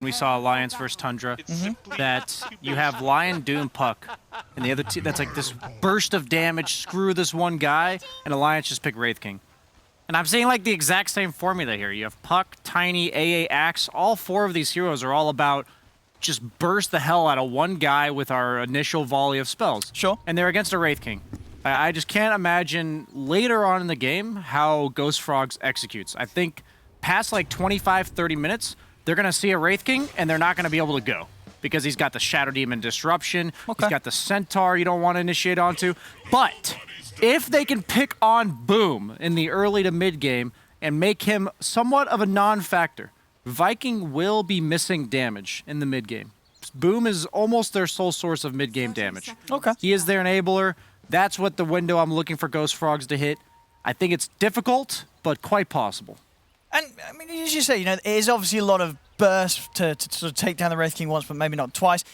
We saw Alliance versus Tundra, that you have Lion, Doom, Puck, and the other two, that's like this burst of damage, screw this one guy, and Alliance just pick Wraith King. And I'm seeing like the exact same formula here. You have Puck, Tiny, AA, Axe. All four of these heroes are all about just burst the hell out of one guy with our initial volley of spells. Sure. And they're against a Wraith King. I just can't imagine later on in the game how Ghost Frogs executes. I think past like 25, 30 minutes, they're going to see a Wraith King, and they're not going to be able to go. Because he's got the Shadow Demon Disruption, he's got the Centaur you don't want to initiate onto. But if they can pick on Boom in the early to mid game and make him somewhat of a non-factor, Viking will be missing damage in the mid game. Boom is almost their sole source of mid game damage. Okay. He is their enabler. That's what the window I'm looking for Ghost Frogs to hit. I think it's difficult, but quite possible. And, I mean, as you say, you know, it is obviously a lot of burst to sort of take down the Wraith King once, but maybe not twice.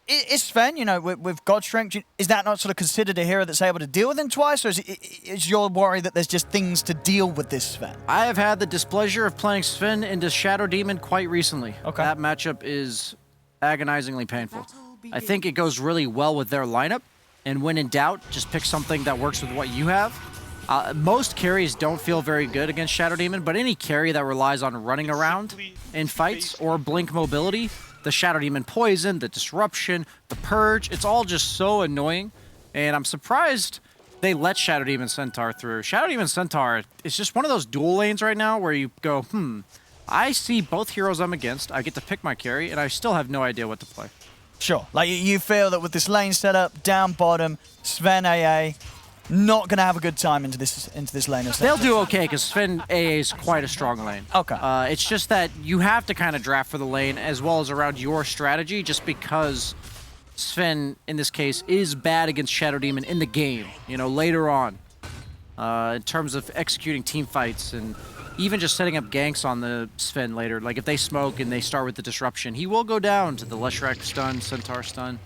Is Sven, you know, with God Strength, is that not sort of considered a hero that's able to deal with him twice, or is your worry that there's just things to deal with this Sven? I have had the displeasure of playing Sven into Shadow Demon quite recently. Okay. That matchup is agonizingly painful. I think it goes really well with their lineup, and when in doubt, just pick something that works with what you have. Most carries don't feel very good against Shadow Demon, but any carry that relies on running around in fights or blink mobility, the Shadow Demon Poison, the Disruption, the Purge, it's all just so annoying. And I'm surprised they let Shadow Demon Centaur through. Shadow Demon Centaur is just one of those dual lanes right now where you go, I see both heroes I'm against, I get to pick my carry, and I still have no idea what to play. Sure. Like, you feel that with this lane setup, down bottom, Sven AA, not going to have a good time into this lane of They'll do okay, because Sven AA is quite a strong lane. Okay. It's just that you have to kind of draft for the lane as well as around your strategy, just because Sven, in this case, is bad against Shadow Demon in the game, you know, later on. In terms of executing team fights and even just setting up ganks on the Sven later. Like if they smoke and they start with the Disruption, he will go down to the Leshrac stun, Centaur stun.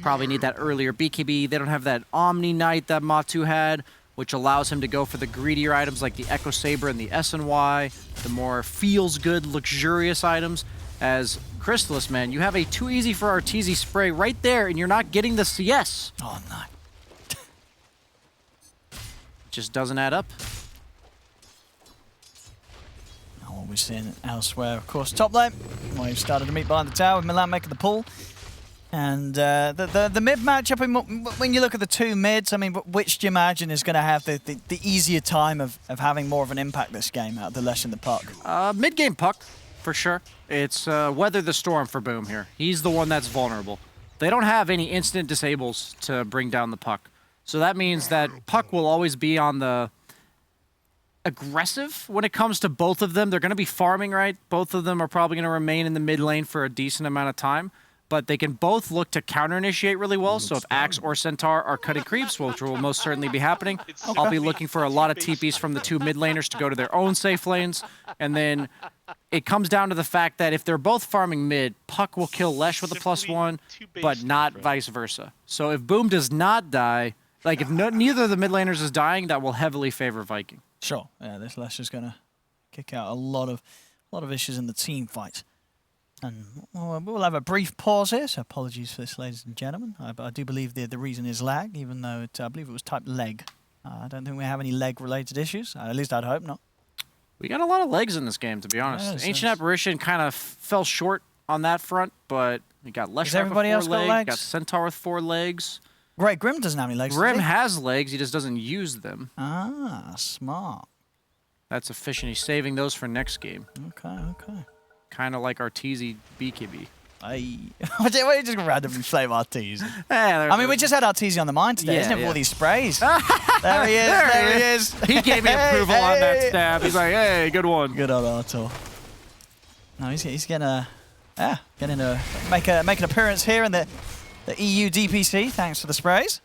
Probably need that earlier BKB. They don't have that Omni Knight that Matu had, which allows him to go for the greedier items like the Echo Saber and the SNY, the more feels-good, luxurious items. As Chrysalis, man, you have a too easy for Arteezy spray right there, and you're not getting the CS. Oh, no. Just doesn't add up. Not what we're seeing elsewhere. Of course, top lane, we've started to meet behind the tower with Milan making the pull. And the mid matchup, when you look at the two mids, I mean, which do you imagine is going to have the easier time of having more of an impact this game out of the Lesh and the Puck? Mid-game Puck, for sure. It's Weather the Storm for Boom here. He's the one that's vulnerable. They don't have any instant disables to bring down the Puck. So that means that Puck will always be on the aggressive when it comes to both of them. They're going to be farming, right? Both of them are probably going to remain in the mid lane for a decent amount of time. But they can both look to counter-initiate really well, so if Axe or Centaur are cutting creeps, which will most certainly be happening, I'll be looking for a lot of TPs from the two mid laners to go to their own safe lanes, and then it comes down to the fact that if they're both farming mid, Puck will kill Lesh with a +1, but not vice versa. So if Boom does not die, like if neither of the mid laners is dying, that will heavily favor Viking. Sure, yeah, this Lesh is going to kick out a lot of issues in the team fight. And we'll have a brief pause here, so apologies for this, ladies and gentlemen. I do believe the reason is lag, even though I believe it was typed leg. I don't think we have any leg-related issues. At least I'd hope not. We got a lot of legs in this game, to be honest. Yes, Ancient Apparition kind of fell short on that front, but we got Leshrac with 4 everybody else got legs? Got Centaur with 4 legs. Great, Grim doesn't have any legs. Grim has legs, he just doesn't use them. Ah, smart. That's efficient. He's saving those for next game. Okay. Kind of like Arteezy BKB. Why are you just randomly flame Arteezy? I mean, we just had Arteezy on the mind today, isn't it? With all these sprays. There he is, there he is. He gave me approval on that stab. He's like, hey, good one. Good on Artur. No, he's gonna make an appearance here in the EU DPC, thanks for the sprays.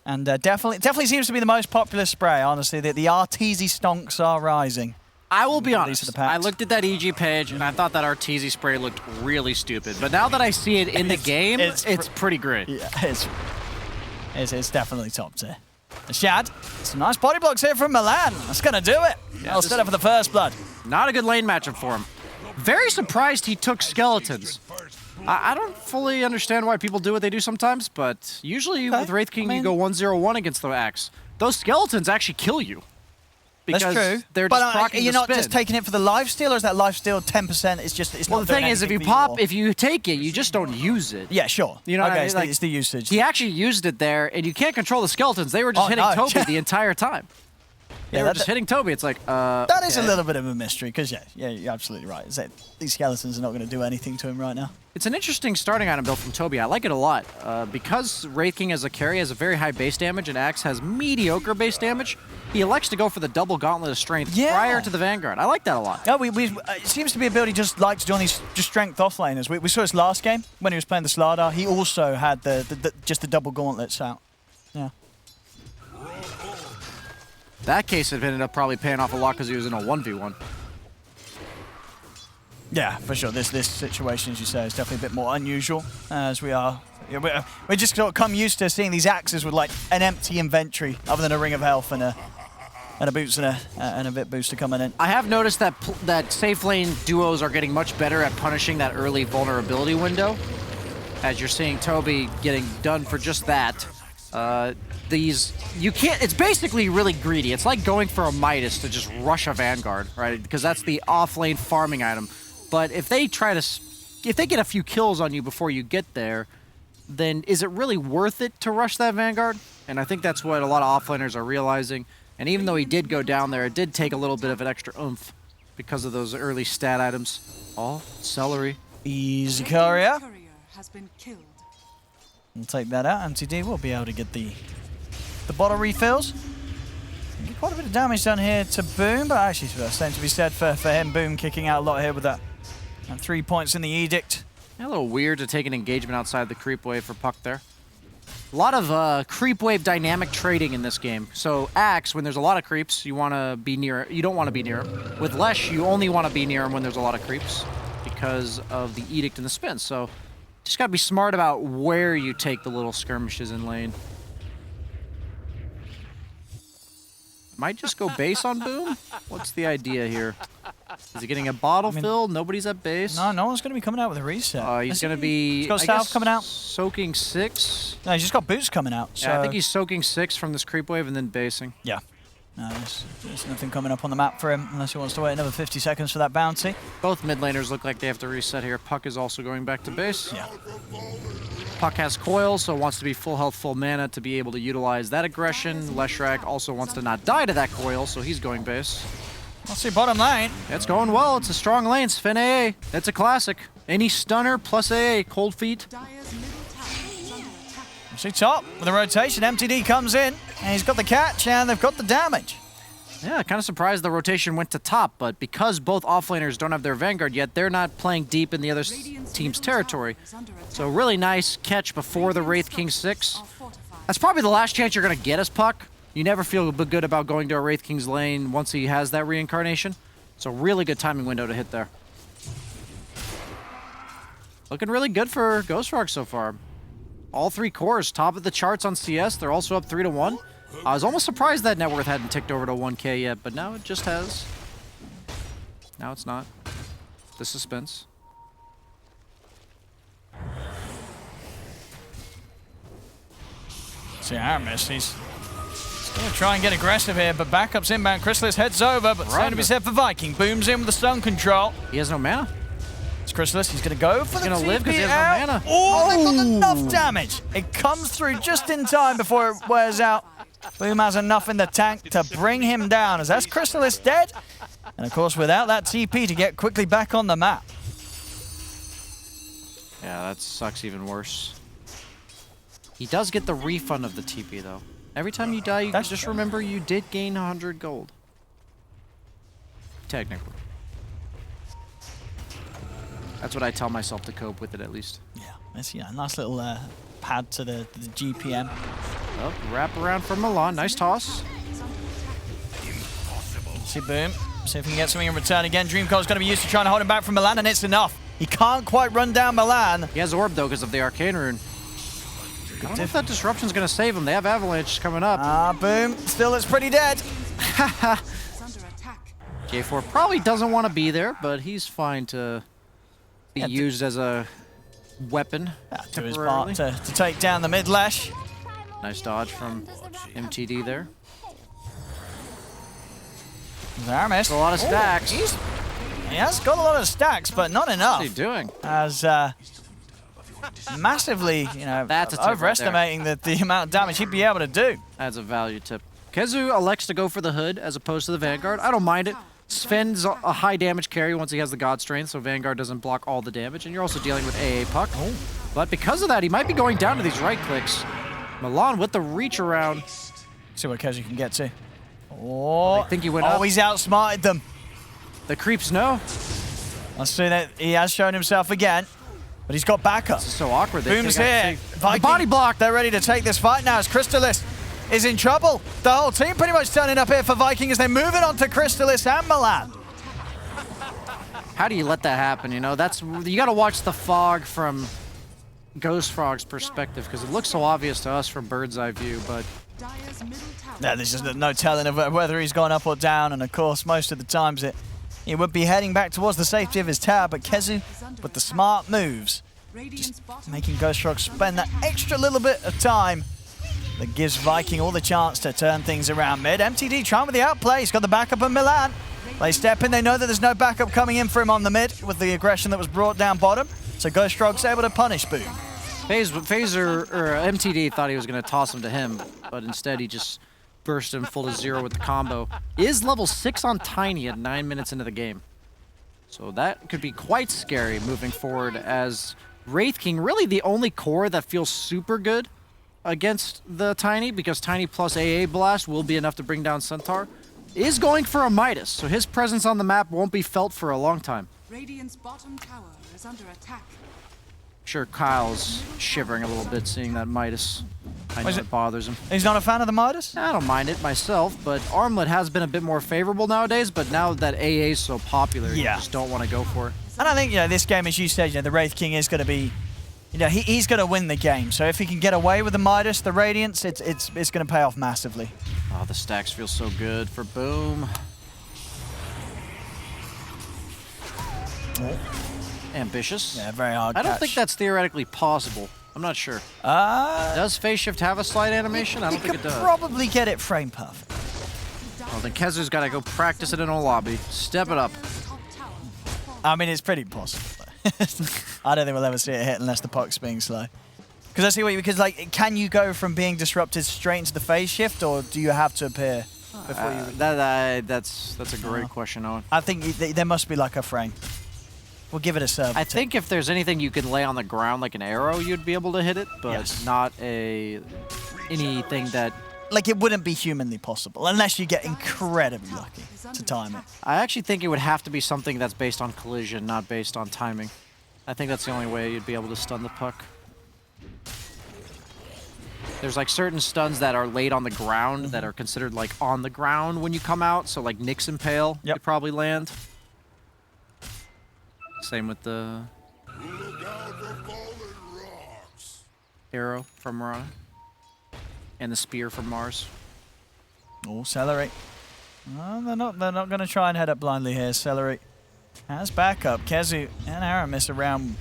And definitely seems to be the most popular spray, honestly. The Arteezy stonks are rising. I will be honest, I looked at that EG page and I thought that Arteezy spray looked really stupid. But now that I see it in the game, it's pretty great. Yeah, it's definitely top tier. Shad, some nice body blocks here from Milan. That's going to do it. Yeah, I'll set up for the first blood. Not a good lane matchup for him. Very surprised he took skeletons. I don't fully understand why people do what they do sometimes, but usually with Wraith King you go 1-0-1 against the Axe. Those skeletons actually kill you. Because that's true. They're just proccing you're the not spin. just taking it for the lifesteal, or is that lifesteal 10%? It's just it's well, not the thing doing is, if you anything for pop, if you take it, you just don't use it. Yeah, sure. You know what I mean? It's, Like, it's the usage. He actually used it there, and you can't control the skeletons. They were just hitting Toby the entire time. They were just hitting Toby. It's like, that is a little bit of a mystery, because yeah, you're absolutely right. Is that these skeletons are not going to do anything to him right now. It's an interesting starting item build from Toby. I like it a lot. Because Wraith King as a carry has a very high base damage and Axe has mediocre base damage, he elects to go for the double Gauntlet of Strength prior to the Vanguard. I like that a lot. Yeah, it seems to be a build he just likes doing these just strength offlaners. We saw his last game when he was playing the Slardar. He also had just the double gauntlets out. Yeah. That case it ended up probably paying off a lot because he was in a 1v1. Yeah, for sure. This situation, as you say, is definitely a bit more unusual, as we just sort of come used to seeing these axes with like an empty inventory, other than a ring of health and a boots and a bit booster coming in. I have noticed that safe lane duos are getting much better at punishing that early vulnerability window, as you're seeing Toby getting done for just that. It's basically really greedy. It's like going for a Midas to just rush a Vanguard, right? Because that's the off-lane farming item. But if they get a few kills on you before you get there, then is it really worth it to rush that Vanguard? And I think that's what a lot of offlaners are realizing. And even though he did go down there, it did take a little bit of an extra oomph because of those early stat items. Oh, celery. Easy courier. Has been killed. We'll take that out. MTD will be able to get the bottle refills. Get quite a bit of damage done here to Boom, but actually there's something to be said for him. Boom kicking out a lot here with that. And 3 points in the Edict. A little weird to take an engagement outside the creep wave for Puck there. A lot of creep wave dynamic trading in this game. So Axe, when there's a lot of creeps, you want to be near. You don't want to be near him. With Lesh, you only want to be near him when there's a lot of creeps because of the Edict and the spin. So just got to be smart about where you take the little skirmishes in lane. Might just go base on Boom? What's the idea here? Is he getting a bottle fill? Nobody's at base? No one's going to be coming out with a reset. He's going to be, he's got South coming out. Soaking 6. No, he's just got boots coming out. So. Yeah, I think he's soaking 6 from this creep wave and then basing. Yeah. No, there's nothing coming up on the map for him unless he wants to wait another 50 seconds for that bounty. Both mid laners look like they have to reset here. Puck is also going back to base. Yeah. Puck has coil, so wants to be full health, full mana to be able to utilize that aggression. Leshrac also wants to not die to that coil, so he's going base. Let's see bottom lane. It's going well. It's a strong lane. Sven AA. It's a classic. Any stunner plus AA. Cold feet. See top with a rotation. MTD comes in, and he's got the catch, and they've got the damage. Yeah, kind of surprised the rotation went to top, but because both offlaners don't have their Vanguard yet, they're not playing deep in the other team's territory. So really nice catch before the Wraith King 6. That's probably the last chance you're going to get as Puck. You never feel good about going to a Wraith King's lane once he has that reincarnation. So really good timing window to hit there. Looking really good for Ghost Frog so far. All 3 cores, top of the charts on CS. They're also up 3-1. I was almost surprised that net worth hadn't ticked over to 1K yet, but now it just has. Now it's not. The suspense. See Aramis, he's going to try and get aggressive here, but backup's inbound. Chrysalis heads over, but it's going to be set for Viking. Booms in with the stun control. He has no mana. It's Chrysalis, he's going to go for the TP live because he has no mana. Oh, they've got enough damage. It comes through just in time before it wears out. Boom has enough in the tank to bring him down, as that's Chrysalis dead. And of course, without that TP to get quickly back on the map. Yeah, that sucks even worse. He does get the refund of the TP, though. Every time you die, you can just remember you did gain 100 gold. Technically. That's what I tell myself to cope with it, at least. Yeah, it's nice little pad to the GPM. Oh, wrap around for Milan. Nice toss. See Boom. See if we can get something in return again. Dreamcore's going to be used to trying to hold him back from Milan, and it's enough. He can't quite run down Milan. He has Orb, though, because of the Arcane Rune. I don't know if that Disruption's going to save him. They have Avalanche coming up. Boom. Still, it's pretty dead. K4 probably doesn't want to be there, but he's fine to be used as a weapon To his part to take down the mid lash. Nice dodge from MTD there. Aramis. A lot of stacks. He has got a lot of stacks, but not enough. What's he doing? As massively, you know, That's a tip overestimating the amount of damage he'd be able to do. That's a value tip. KheZu elects to go for the hood as opposed to the Vanguard. I don't mind it. Sven's a high damage carry once he has the God Strength, so Vanguard doesn't block all the damage, and you're also dealing with AA Puck. But because of that, he might be going down to these right clicks. Milan with the reach around. See what KheZu can get to. Oh, I think he went up. He's outsmarted them. The creeps know. Let's see that he has shown himself again, but he's got backup. This is so awkward. Boom's here. The body block. They're ready to take this fight now as Crystalis is in trouble. The whole team pretty much turning up here for Viking as they move it on to Crystalis and Milan. How do you let that happen? You know, you got to watch the fog from Ghost Frog's perspective because it looks so obvious to us from bird's eye view, but yeah, there's just no telling of whether he's gone up or down, and of course, most of the times he would be heading back towards the safety of his tower, but KheZu, with the smart moves, just making Ghost Frog spend that extra little bit of time that gives Viking all the chance to turn things around mid. MTD trying with the outplay. He's got the backup of Milan. They step in. They know that there's no backup coming in for him on the mid with the aggression that was brought down bottom. So Ghost Frog's able to punish Boom. MTD thought he was going to toss him to him, but instead he just burst him full to zero with the combo. Is level 6 on Tiny at 9 minutes into the game. So that could be quite scary moving forward as Wraith King, really the only core that feels super good against the Tiny, because Tiny plus AA Blast will be enough to bring down Centaur, is going for a Midas, so his presence on the map won't be felt for a long time. Radiant's bottom tower is under attack. Sure, Kyle's shivering a little bit seeing that Midas. I know it bothers him. He's not a fan of the Midas? I don't mind it myself, but Armlet has been a bit more favorable nowadays, but now that AA is so popular, you just don't want to go for it. And I think, you know, this game, as you said, you know, the Wraith King is going to be, you know, he's going to win the game. So if he can get away with the Midas, the Radiance, it's going to pay off massively. Oh, the stacks feel so good for Boom. Ambitious. Yeah, very hard I don't catch. think that's theoretically possible. I'm not sure. Does Phase Shift have a slide animation? I don't think it does. Probably get it frame perfect. Well, then KheZu's got to go practice it in a lobby. Step it up. I mean, it's pretty possible. I don't think we'll ever see it hit unless the puck's being slow. Because I see what you, because like, can you go from being disrupted straight into the phase shift, or do you have to appear before you? That's a great question, Owen. I think there must be like a frame. We'll give it a serve. I think if there's anything you can lay on the ground like an arrow, you'd be able to hit it, but not anything that. Like, it wouldn't be humanly possible unless you get incredibly lucky to time it. I actually think it would have to be something that's based on collision, not based on timing. I think that's the only way you'd be able to stun the puck. There's like certain stuns that are laid on the ground that are considered like on the ground when you come out. So like Nyx Impale, you'd probably land. Same with the arrow from Ra and the spear from Mars. Oh, Celery. Oh, they're not going to try and head up blindly here. Celery has backup. KheZu and Aramis around.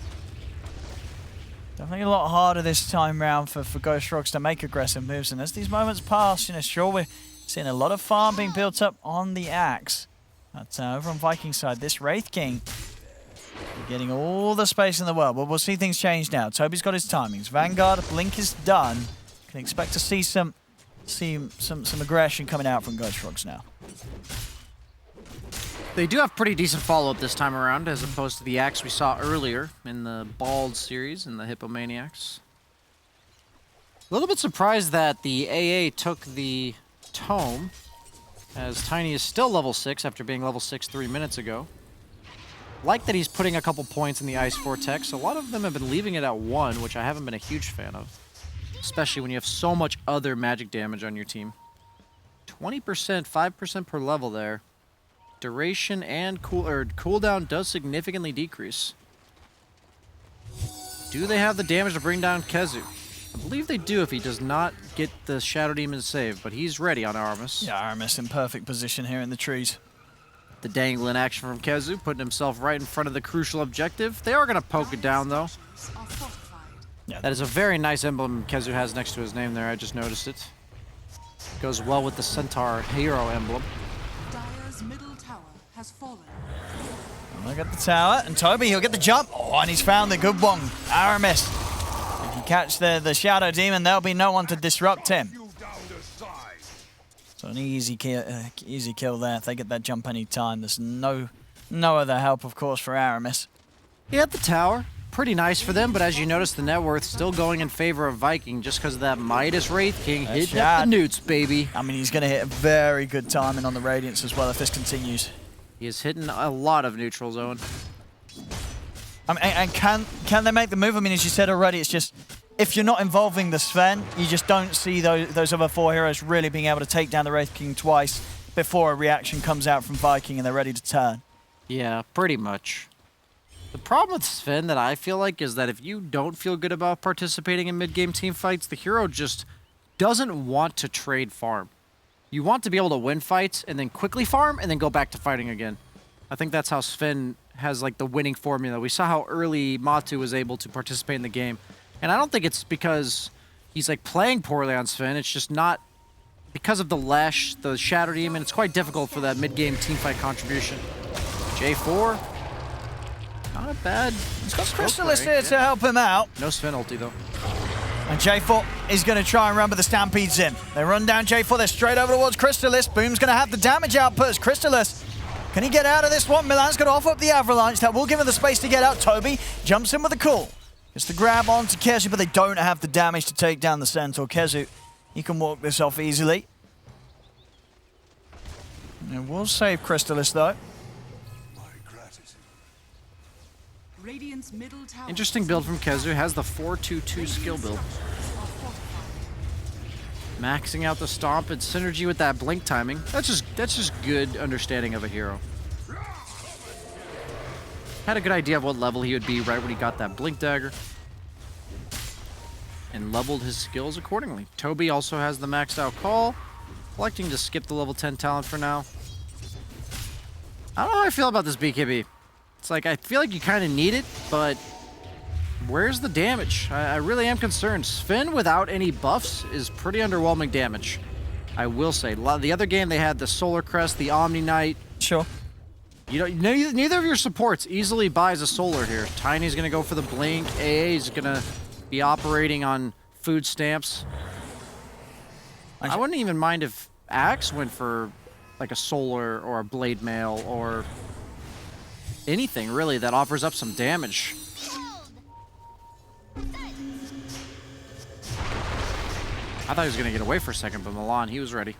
Definitely a lot harder this time round for Ghost Frogs to make aggressive moves. And as these moments pass, you know, sure, we're seeing a lot of farm being built up on the Axe. But over on Viking side, this Wraith King getting all the space in the world. But we'll see things change now. Toby's got his timings. Vanguard, Blink is done. Can expect to see some aggression coming out from Ghost Frogs now. They do have pretty decent follow-up this time around, as opposed to the Axe we saw earlier in the Bald series and the Hippomaniacs. A little bit surprised that the AA took the Tome, as Tiny is still level 6 after being level 6 3 minutes ago. Like that he's putting a couple points in the Ice Vortex. A lot of them have been leaving it at 1, which I haven't been a huge fan of. Especially when you have so much other magic damage on your team. 20%, 5% per level there. Duration and cooldown does significantly decrease. Do they have the damage to bring down KheZu? I believe they do if he does not get the Shadow Demon save, but he's ready on Aramis. Yeah, Aramis in perfect position here in the trees. The dangling action from Kezu, putting himself right in front of the crucial objective. They are going to poke it down, though. Yeah. That is a very nice emblem Kezu has next to his name there. I just noticed it. Goes well with the Centaur hero emblem. Dire's middle tower has fallen. Look at the tower, and Toby, he'll get the jump. Oh, and he's found the good one. Aramis. If you catch the Shadow Demon, there'll be no one to disrupt him. So an easy kill there. If they get that jump any time, there's no other help, of course, for Aramis. He had the tower. Pretty nice for them, but as you notice, the net worth still going in favor of Viking just because of that Midas Wraith King hitting up the newts, baby. I mean, he's going to hit a very good timing on the Radiance as well if this continues. He is hitting a lot of neutral zone. I mean, and can they make the move? I mean, as you said already, it's just if you're not involving the Sven, you just don't see those other 4 heroes really being able to take down the Wraith King twice before a reaction comes out from Viking and they're ready to turn. Yeah, pretty much. The problem with Sven that I feel like is that if you don't feel good about participating in mid-game team fights, the hero just doesn't want to trade farm. You want to be able to win fights and then quickly farm and then go back to fighting again. I think that's how Sven has like the winning formula. We saw how early Matu was able to participate in the game. And I don't think it's because he's like playing poorly on Sven. It's just not because of the Lesh, the Shadow Demon. It's quite difficult for that mid-game teamfight contribution. J4. Not bad. He's got Crystallis here to help him out. No Sven ulti, though. And J4 is going to try and run, but the Stampede's in. They run down J4. They're straight over towards Crystallis. Boom's going to have the damage output as Crystallis. Can he get out of this one? Milan's going to offer up the Avalanche. That will give him the space to get out. Toby jumps in with a call. Gets the grab onto Kezu, but they don't have the damage to take down the Centaur. Kezu, he can walk this off easily. And we'll save Crystallis, though. Radiant's middle tower. Interesting build from Kezu. Has the 4-2-2 skill build. Maxing out the stomp and synergy with that blink timing. That's just good understanding of a hero. Had a good idea of what level he would be right when he got that blink dagger. And leveled his skills accordingly. Toby also has the maxed out call. Electing to skip the level 10 talent for now. I don't know how I feel about this BKB. It's like, I feel like you kind of need it, but where's the damage? I really am concerned. Sven without any buffs is pretty underwhelming damage, I will say. The other game, they had the Solar Crest, the Omni Knight. Sure. You know, neither of your supports easily buys a Solar here. Tiny's going to go for the Blink. AA is going to be operating on food stamps. I wouldn't even mind if Axe went for like a Solar or a Blade Mail or anything really that offers up some damage. I thought he was going to get away for a second, but Milan, he was ready.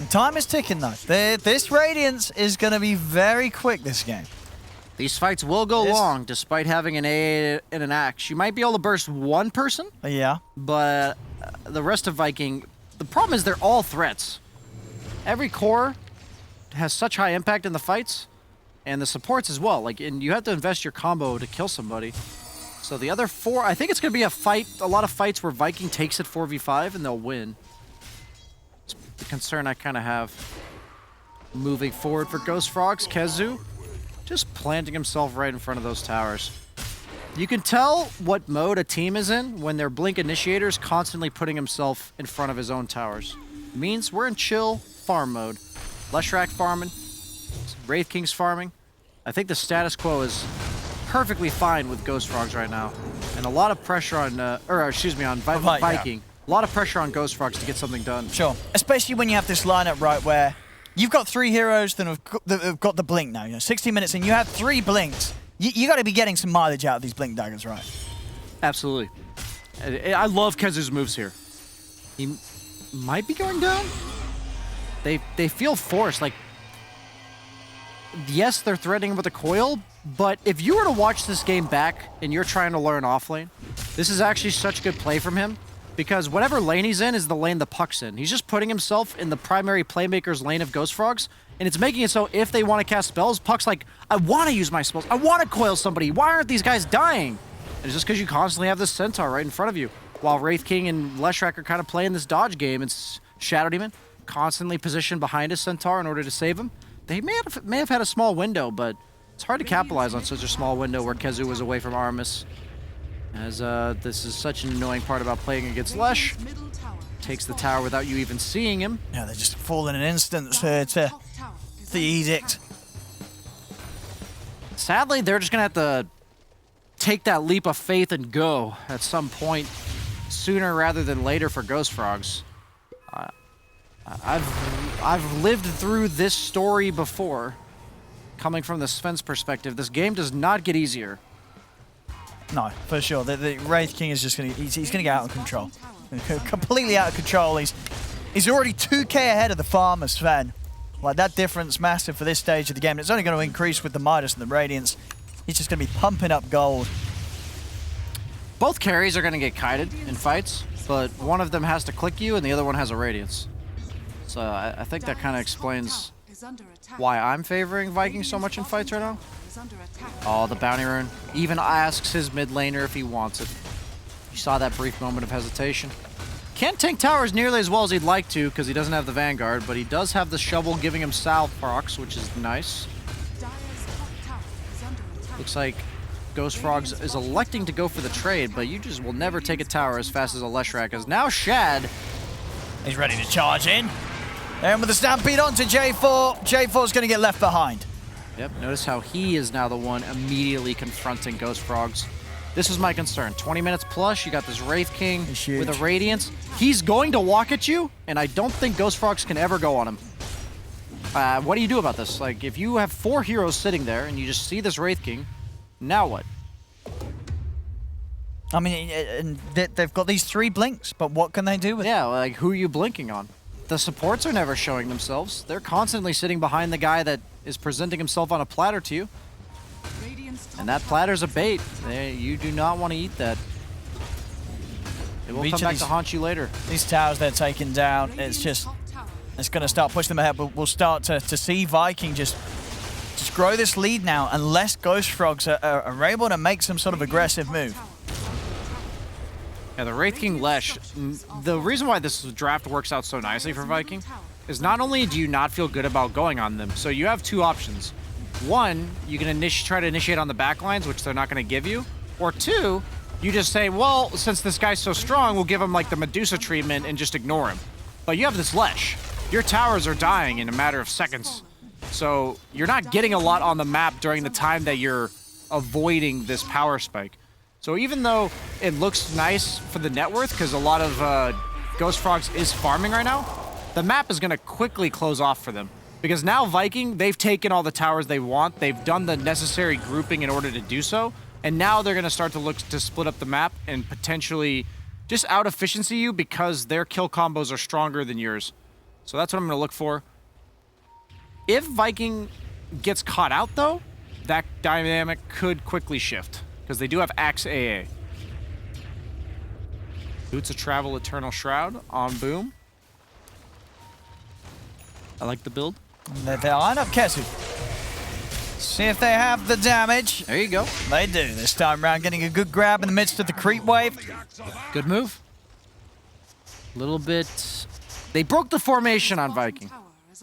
Time is ticking, though. This Radiance is going to be very quick this game. These fights will go long, despite having an AA and an Axe. You might be able to burst one person, Yeah. but the rest of Viking, the problem is they're all threats. Every core has such high impact in the fights, and the supports as well. Like, and you have to invest your combo to kill somebody. So the other 4, I think it's going to be a lot of fights where Viking takes it 4v5 and they'll win. It's the concern I kind of have. Moving forward for Ghost Frogs, Kezu just planting himself right in front of those towers. You can tell what mode a team is in when their Blink Initiator's constantly putting himself in front of his own towers. It means we're in chill farm mode. Leshrac farming, Wraith King's farming. I think the status quo is perfectly fine with Ghost Frogs right now. And a lot of pressure on, Viking. A lot of pressure on Ghost Frogs to get something done. Sure. Especially when you have this lineup, right, where you've got 3 heroes that have got the blink now. You know, 60 minutes in, you have 3 blinks. You got to be getting some mileage out of these blink daggers, right? Absolutely. I love Kezu's moves here. He might be going down. They feel forced. Like, yes, they're threatening him with a coil, but if you were to watch this game back and you're trying to learn offlane, this is actually such good play from him because whatever lane he's in is the lane the puck's in. He's just putting himself in the primary playmaker's lane of Ghost Frogs, and it's making it so if they want to cast spells, Puck's like, I want to use my spells. I want to coil somebody. Why aren't these guys dying? And it's just because you constantly have this Centaur right in front of you. While Wraith King and Leshrac are kind of playing this dodge game, it's Shadow Demon constantly positioned behind his Centaur in order to save him. they may have had a small window, but it's hard to capitalize on such a small window where KheZu was away from Armis. As this is such an annoying part about playing against Lesh. Takes the tower without you even seeing him. Yeah, they just fall in an instant to the edict. Sadly, they're just gonna have to take that leap of faith and go at some point sooner rather than later for Ghost Frogs. I've lived through this story before. Coming from the Sven's perspective, this game does not get easier. No, for sure. The Wraith King is just he's gonna get out of control. Completely out of control. He's already 2k ahead of the farmer, Sven. Like, that difference massive for this stage of the game. It's only going to increase with the Midas and the Radiance. He's just going to be pumping up gold. Both carries are going to get kited in fights, but one of them has to click you and the other one has a Radiance. So I think that kind of explains why I'm favoring Vikings so much in fights right now. Oh, the bounty rune. Even asks his mid laner if he wants it. You saw that brief moment of hesitation. Can't tank towers nearly as well as he'd like to because he doesn't have the Vanguard, but he does have the shovel giving him Sal procs, which is nice. Looks like Ghost Frogs is electing to go for the trade, but you just will never take a tower as fast as a Leshrac, as now Shad. He's ready to charge in. And with the Stampede onto J4, J4's going to get left behind. Yep, notice how he is now the one immediately confronting Ghost Frogs. This is my concern. 20 minutes plus, you got this Wraith King with a Radiance. He's going to walk at you, and I don't think Ghost Frogs can ever go on him. What do you do about this? Like, if you have 4 heroes sitting there and you just see this Wraith King, now what? I mean, and they've got these 3 blinks, but what can they do with it? Yeah, like, who are you blinking on? The supports are never showing themselves. They're constantly sitting behind the guy that is presenting himself on a platter to you. And that platter's a bait. You do not want to eat that. It will come back to haunt you later. These towers they're taking down, it's going to start pushing them ahead, but we'll start to see Viking just grow this lead now unless Ghost Frogs are able to make some sort of aggressive move. Yeah, the Wraith King Lesh, the reason why this draft works out so nicely for Viking is not only do you not feel good about going on them, so you have 2 options. One, you can try to initiate on the backlines, which they're not going to give you. Or 2, you just say, well, since this guy's so strong, we'll give him like the Medusa treatment and just ignore him. But you have this Lesh. Your towers are dying in a matter of seconds. So you're not getting a lot on the map during the time that you're avoiding this power spike. So even though it looks nice for the net worth, because a lot of Ghost Frogs is farming right now, the map is going to quickly close off for them. Because now Viking, they've taken all the towers they want, they've done the necessary grouping in order to do so, and now they're going to start to look to split up the map and potentially just out-efficiency you because their kill combos are stronger than yours. So that's what I'm going to look for. If Viking gets caught out, though, that dynamic could quickly shift, because they do have Axe AA. Boots of Travel Eternal Shroud on Boom. I like the build. They line up KheZu. See if they have the damage. There you go. They do. This time around, getting a good grab in the midst of the creep wave. Good move. A little bit. They broke the formation on Viking.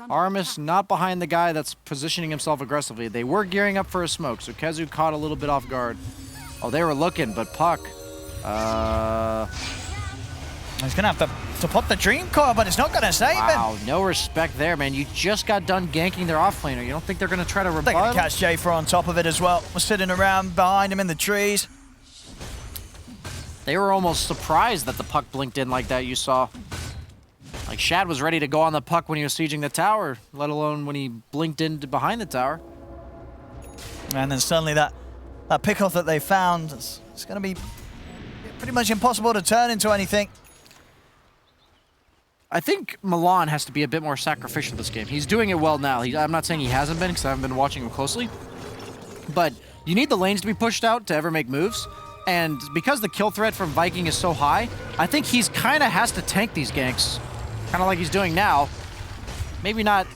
Armis not behind the guy that's positioning himself aggressively. They were gearing up for a smoke, so KheZu caught a little bit off guard. Oh, they were looking, but Puck. He's going to have to put the Dream Core, but it's not going to save him. Wow, no respect there, man. You just got done ganking their off-laner. You don't think they're going to try to revive? They're going to catch J4 on top of it as well. We're sitting around behind him in the trees. They were almost surprised that the Puck blinked in like that, you saw. Like, Shad was ready to go on the Puck when he was sieging the tower, let alone when he blinked in behind the tower. And then suddenly that pick-off that they found, it's going to be pretty much impossible to turn into anything. I think Milan has to be a bit more sacrificial this game. He's doing it well now. I'm not saying he hasn't been, because I haven't been watching him closely. But you need the lanes to be pushed out to ever make moves. And because the kill threat from Viking is so high, I think he's kind of has to tank these ganks. Kind of like he's doing now. Maybe not.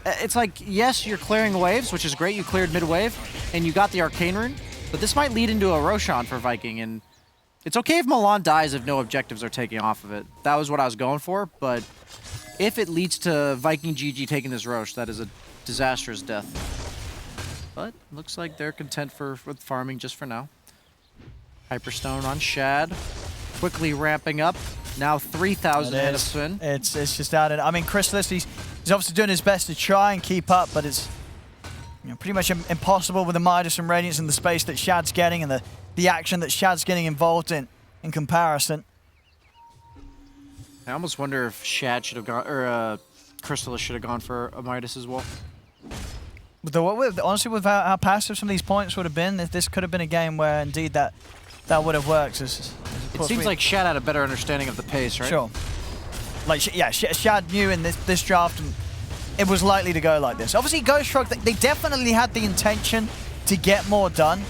It's like, yes, you're clearing waves, which is great. You cleared mid-wave, and you got the Arcane Rune. But this might lead into a Roshan for Viking, and it's okay if Milan dies if no objectives are taken off of it. That was what I was going for, but if it leads to Viking GG taking this Rosh, that is a disastrous death. But looks like they're content with farming just for now. Hyperstone on Shad. Quickly ramping up. Now 3,000 ahead of Sven. It's just out. I mean, Chrysalis, he's obviously doing his best to try and keep up, but it's pretty much impossible with the Midas and Radiance and the space that Shad's getting and the action that Shad's getting involved in comparison. I almost wonder if Shad should have gone, or Chrysalis should have gone for a Midas as well. Honestly, with how passive some of these points would have been, this could have been a game where indeed that would have worked. It seems like Shad had a better understanding of the pace, right? Sure. Like, yeah, Shad knew in this draft it was likely to go like this. Obviously, Ghost Rock, they definitely had the intention to get more done.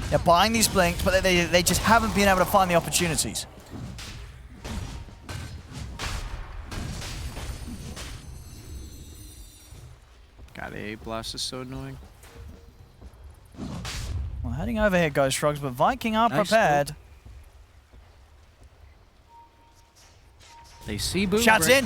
They're buying these blinks, but they just haven't been able to find the opportunities. God, A blast is so annoying. Well, heading over here, Ghost Frogs, but Viking are Nice prepared. They see Boom. Shad's in.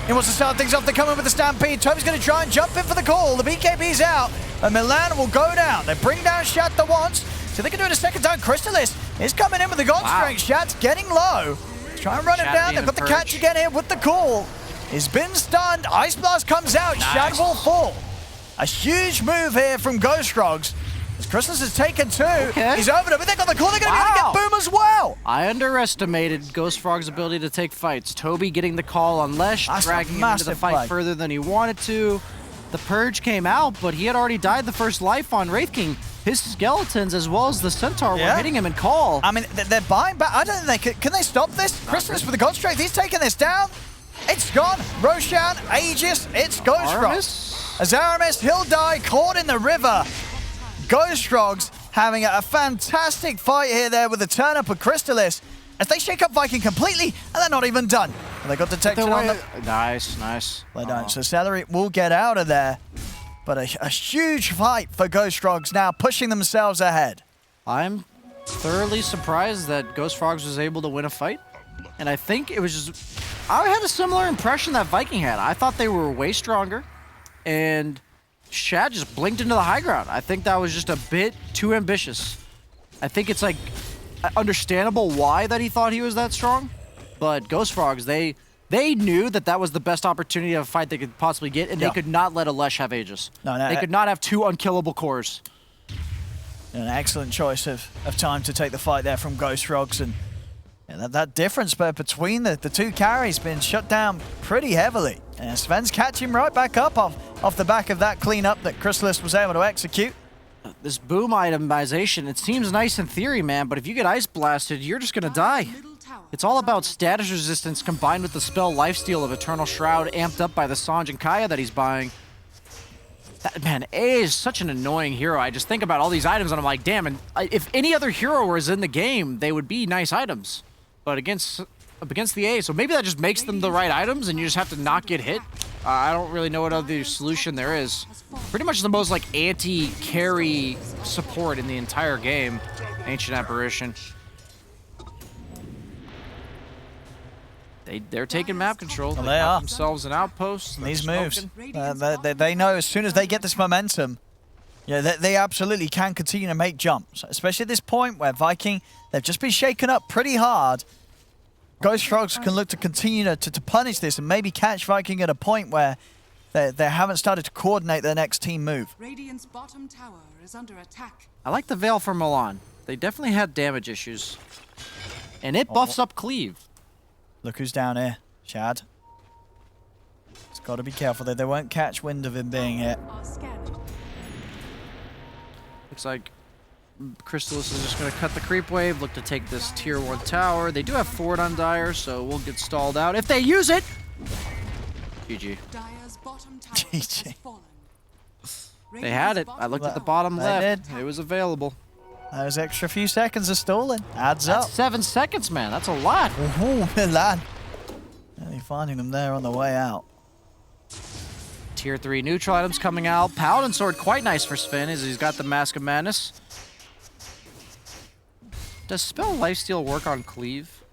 He wants to start things off. They're coming with the Stampede. Toby's going to try and jump in for the call. The BKB's out, and Milan will go down. They bring down Shad the once, so they can do it a second time. Chrysalis is coming in with the God Strength. Shad's getting low. Try and run him down. They've got the catch again here with the call. He's been stunned. Ice Blast comes out. Nice. Shad will fall. A huge move here from Ghost Frogs. As Chrysalis has taken two. Okay. He's over them, but they got the call. They're going to be able to get Boom as well. I underestimated Ghost Frog's ability to take fights. Toby getting the call on Lesh, dragging him into the fight further than he wanted to. The Purge came out, but he had already died the first life on Wraith King. His skeletons, as well as the Centaur, were hitting him in call. I mean, they're buying back. I don't think can they stop this? Chrysalis with the God Strength. He's taking this down. It's gone. Roshan, Aegis, it's Ghost Frogs. As Aramis, he'll die caught in the river. Ghost Frogs having a fantastic fight here there with the turn up of Chrysalis as they shake up Viking completely, and they're not even done. And they got detection on them. Nice, nice. They don't. So Celery will get out of there. But a huge fight for Ghost Frogs now, pushing themselves ahead. I'm thoroughly surprised that Ghost Frogs was able to win a fight. And I think it was just... I had a similar impression that Viking had. I thought they were way stronger. And Shad just blinked into the high ground. I think that was just a bit too ambitious. I think it's like understandable why that he thought he was that strong. But Ghost Frogs, they knew that that was the best opportunity of a fight they could possibly get, and they could not let a Lesh have Aegis. No, they could not have two unkillable cores. An excellent choice of time to take the fight there from Ghost Frogs, and that difference between the two carries been shut down pretty heavily. And Sven's catching right back up off the back of that cleanup that Chrysalis was able to execute. This boom itemization, it seems nice in theory, man, but if you get ice blasted, you're just gonna die. It's all about status resistance combined with the spell Lifesteal of Eternal Shroud amped up by the Sanj and Kaya that he's buying. Man, A is such an annoying hero. I just think about all these items and I'm like, damn, and if any other hero was in the game, they would be nice items. But against the A, so maybe that just makes them the right items and you just have to not get hit. I don't really know what other solution there is. Pretty much the most like anti-carry support in the entire game. Ancient Apparition. They're taking map control. Well, they are. Themselves an outpost. These moves. They know as soon as they get this momentum, they absolutely can continue to make jumps. Especially at this point where Viking, they've just been shaken up pretty hard. Ghost Frogs can look to continue to punish this and maybe catch Viking at a point where they haven't started to coordinate their next team move. Radiant's bottom tower is under attack. I like the Veil for Milan. They definitely had damage issues. And it buffs up Cleave. Look who's down here. Shad. It's got to be careful that they won't catch wind of him being hit. Looks like Chrysalis is just going to cut the creep wave, look to take this tier 1 tower. They do have forward on Dire, so we'll get stalled out. If they use it! GG. Dire's bottom tower GG. has fallen. They had it. I looked at the bottom left. It was available. Those extra few seconds of stalling. Adds That's up. 7 seconds, man. That's a lot. Ooh, Milan. Really finding them there on the way out. Tier 3 neutral items coming out. Paladin Sword, quite nice for Sven, as he's got the Mask of Madness. Does Spell Lifesteal work on Cleave?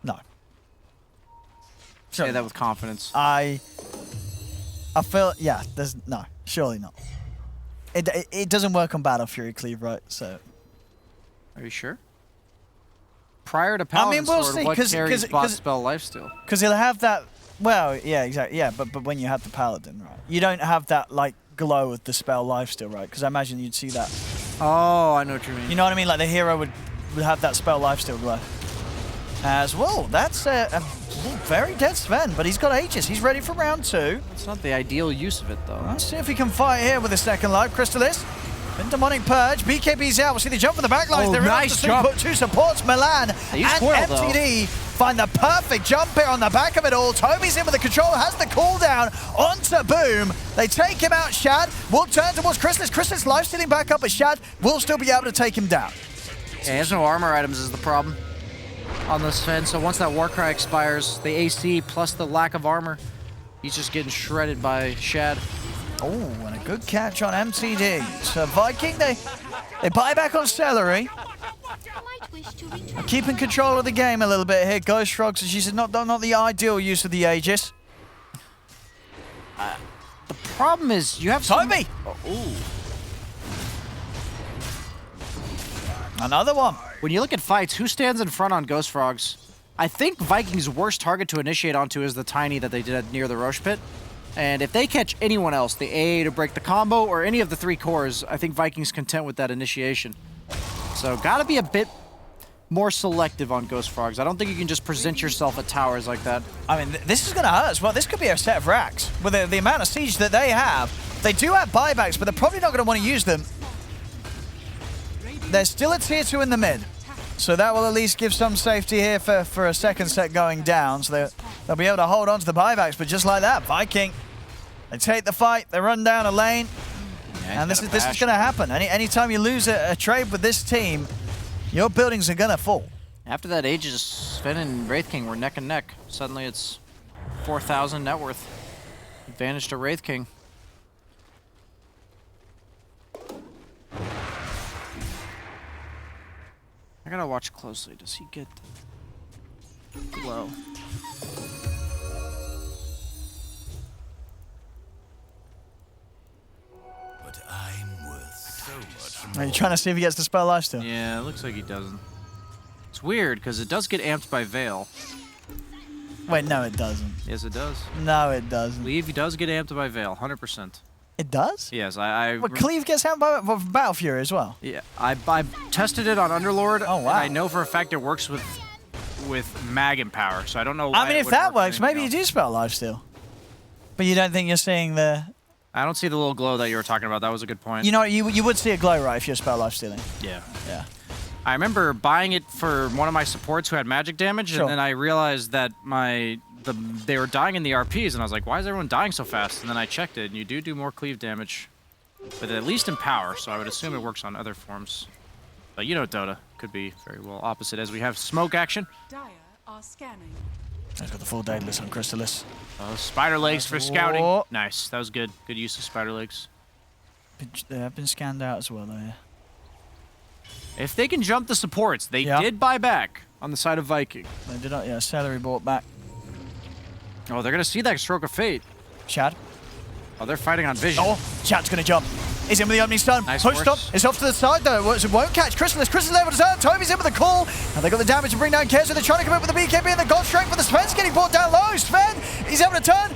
No. Say that with confidence. I feel, yeah, there's, no, surely not. It doesn't work on Battle Fury Cleave, right? So. Are you sure? Prior to Paladin we'll Sword, see, what carries bot spell lifesteal? Because he'll have that, well, yeah, exactly, yeah, but when you have the Paladin, right? You don't have that, like, glow of the spell lifesteal, right? Because I imagine you'd see that. Oh, I know what you mean. You know what I mean? Like, the hero would have that spell lifesteal glow. As well, that's a very dead Sven, but he's got Aegis. He's ready for round 2. It's not the ideal use of it, though. Let's see if he can fight here with a second life. Crystalis, and Demonic Purge. BKB's out. We'll see the jump from the back lines. Oh, They're nice jump. Put 2 supports, Milan They use and Coil, MTD. Find the perfect jump here on the back of it all. Toby's in with the control, has the cooldown onto Boom. They take him out, Shad will turn towards Crystalis. Crystalis life-stealing back up, but Shad will still be able to take him down. Yeah, he has no armor items is the problem on this Sven, so once that Warcry expires, the AC plus the lack of armor, he's just getting shredded by Shad. Oh, and a good catch on MTD. So Viking, they buy back on Celery. Keeping control of the game a little bit here. Ghost Frogs, as you said, not the ideal use of the Aegis. The problem is you have Toby! Another one. When you look at fights, who stands in front on Ghost Frogs? I think Viking's worst target to initiate onto is the Tiny that they did near the Roche Pit. And if they catch anyone else, the AA to break the combo, or any of the 3 cores, I think Viking's content with that initiation. So gotta be a bit more selective on Ghost Frogs. I don't think you can just present yourself at towers like that. I mean, this is going to hurt as well. This could be a set of racks. With the amount of siege that they have, they do have buybacks, but they're probably not going to want to use them. There's still a tier 2 in the mid. So that will at least give some safety here for a second set going down. So they'll be able to hold on to the buybacks, but just like that, Viking, they take the fight, they run down a lane, and this is going to happen. Anytime you lose a trade with this team, your buildings are going to fall. After that Aegis, Sven and Wraith King were neck and neck. Suddenly it's 4,000 net worth. Advantage to Wraith King. I gotta watch closely. Does he get low? But I'm worth so much. Are you trying to see if he gets the spell lifesteal? Yeah, it looks like he doesn't. It's weird because it does get amped by Veil. Wait, no, it doesn't. Yes, it does. No, it doesn't. Cleave does get amped by Veil, 100%. It does? Yes, But Cleave gets out by Battle Fury as well. Yeah, I tested it on Underlord. Oh, wow. And I know for a fact it works with Mag and Power, so I don't know why. I mean, it if would that work works, with maybe you anything do spell lifesteal. But you don't think you're seeing the... I don't see the little glow that you were talking about. That was a good point. You know, you would see a glow, right, if you're spell lifestealing. Yeah. Yeah. I remember buying it for one of my supports who had magic damage, Sure. and then I realized that they were dying in the RPs, and I was like, why is everyone dying so fast? And then I checked it, and you do more cleave damage, but at least in power, so I would assume it works on other forms. But you know Dota could be very well opposite, as we have smoke action. Dire are scanning. He's got the full Daedalus on Crystalis. Spider legs for scouting. Whoa. Nice, that was good. Good use of spider legs. They have been scanned out as well, though, yeah. If they can jump the supports, they Yep. did buy back on the side of Viking. They did not, yeah, Celery brought back. Oh, they're gonna see that stroke of fate. Shad. Oh, they're fighting on vision. Oh, Shad's going to jump. He's in with the opening stun. Nice Push stop. force. It's off to the side, though. It won't catch Crystalis. Crystalis able to turn. Toby's in with the call. And they got the damage to bring down Kez. They're trying to come up with the BKB and the God Strength, but the Sven's getting brought down low. Sven, he's able to turn.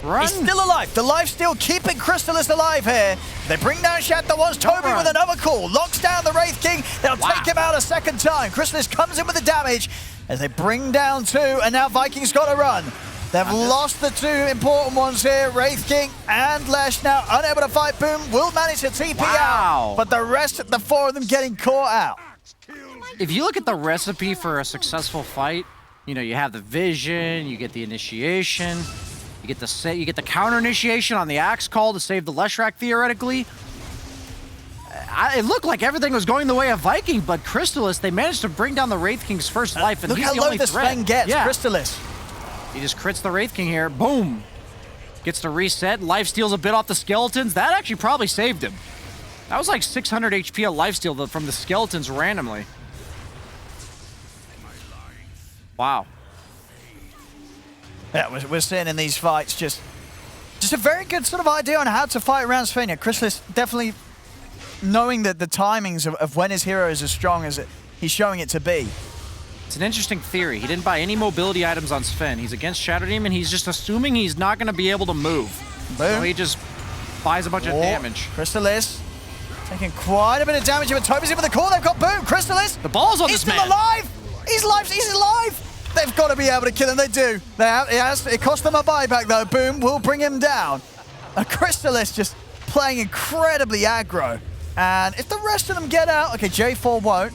Run. He's still alive. The life still keeping Crystalis alive here. They bring down Shad. There was Toby with another call. Locks down the Wraith King. They'll take him out a second time. Crystalis comes in with the damage as they bring down 2, and now Vikings got to run. They've lost the 2 important ones here. Wraith King and Lesh now unable to fight. Boom will manage to TP out, but the rest of the 4 of them getting caught out. If you look at the recipe for a successful fight, you know, you have the vision, you get the initiation, you get the counter initiation on the axe call to save the Leshrac theoretically. It looked like everything was going the way of Viking, but Crystalis, they managed to bring down the Wraith King's first life, and Look he's how the low only this threat. Sven gets. Yeah. Crystalis. He just crits the Wraith King here. Boom. Gets to reset. Life steals a bit off the skeletons. That actually probably saved him. That was like 600 HP of lifesteal from the skeletons randomly. Wow. Yeah, we're seeing in these fights just Just a very good sort of idea on how to fight around Sven. Chrysalis definitely knowing that the timings of when his hero is as strong as he's showing it to be. It's an interesting theory. He didn't buy any mobility items on Sven. He's against Shadow Demon. He's just assuming he's not going to be able to move. Boom. So he just buys a bunch of damage. Chrysalis taking quite a bit of damage. But Toby's in with the call. They've got Boom. Chrysalis. The ball's on this man. He's still alive. He's alive. He's alive. They've got to be able to kill him. They do. It cost them a buyback, though. Boom will bring him down. Chrysalis just playing incredibly aggro. And if the rest of them get out, okay, J4 won't.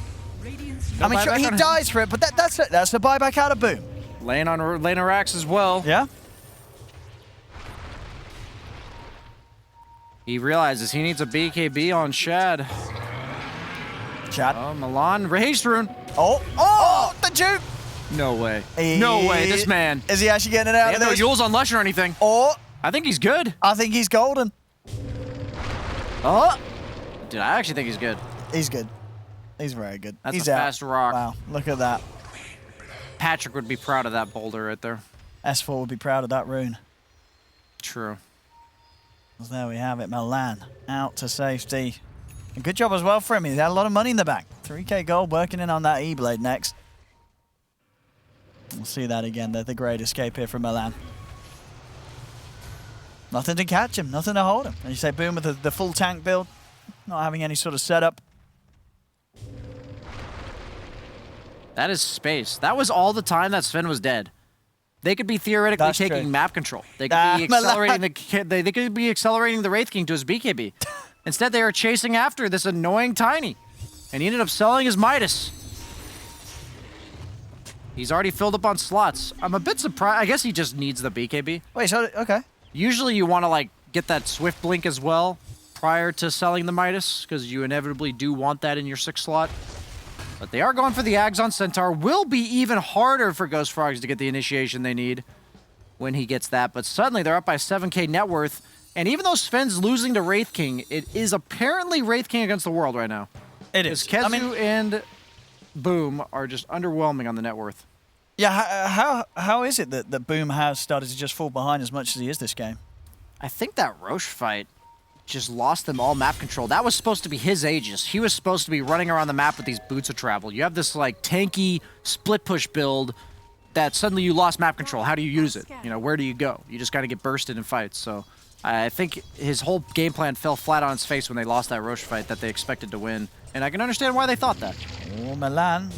No, I mean, sure, he dies for it, but that's it. That's the buyback out of Boom. Laying on Rax as well. Yeah. He realizes he needs a BKB on Shad. Chad. Oh, Milan. Haste Rune. Oh, the juke. No way. No way, this man. Is he actually getting it out of no this? Yules on Lush or anything. Or I think he's good. I think he's golden. Oh. Dude, I actually think he's good. He's good. He's very good. That's he's a out. fast rock. Wow, look at that. Patrick would be proud of that boulder right there. S4 would be proud of that rune. True. Well, there we have it. Milan out to safety. A good job as well for him. He's had a lot of money in the bank. 3k gold working in on that E-Blade next. We'll see that again. The great escape here from Milan. Nothing to catch him. Nothing to hold him. And you say Boom with the full tank build. Not having any sort of setup. That is space. That was all the time that Sven was dead. They could be theoretically That's taking true. map control. They could be accelerating they could be accelerating the Wraith King to his BKB. Instead, they were chasing after this annoying Tiny, and he ended up selling his Midas. He's already filled up on slots. I'm a bit surprised. I guess he just needs the BKB. Wait, so okay. Usually, you want to like get that Swift Blink as well prior to selling the Midas, because you inevitably do want that in your 6th slot. But they are going for the Ags on Centaur. Will be even harder for Ghost Frogs to get the initiation they need when he gets that. But suddenly they're up by 7k net worth. And even though Sven's losing to Wraith King, it is apparently Wraith King against the world right now. It is. Kezu and Boom are just underwhelming on the net worth. Yeah, how is it that Boom has started to just fall behind as much as he is this game? I think that Roche fight just lost them all map control. That was supposed to be his Aegis. He was supposed to be running around the map with these boots of travel. You have this like tanky split push build that suddenly you lost map control. How do you use it? You know, where do you go? You just got to get bursted in fights. So I think his whole game plan fell flat on its face when they lost that Roche fight that they expected to win. And I can understand why they thought that. Oh, Milan.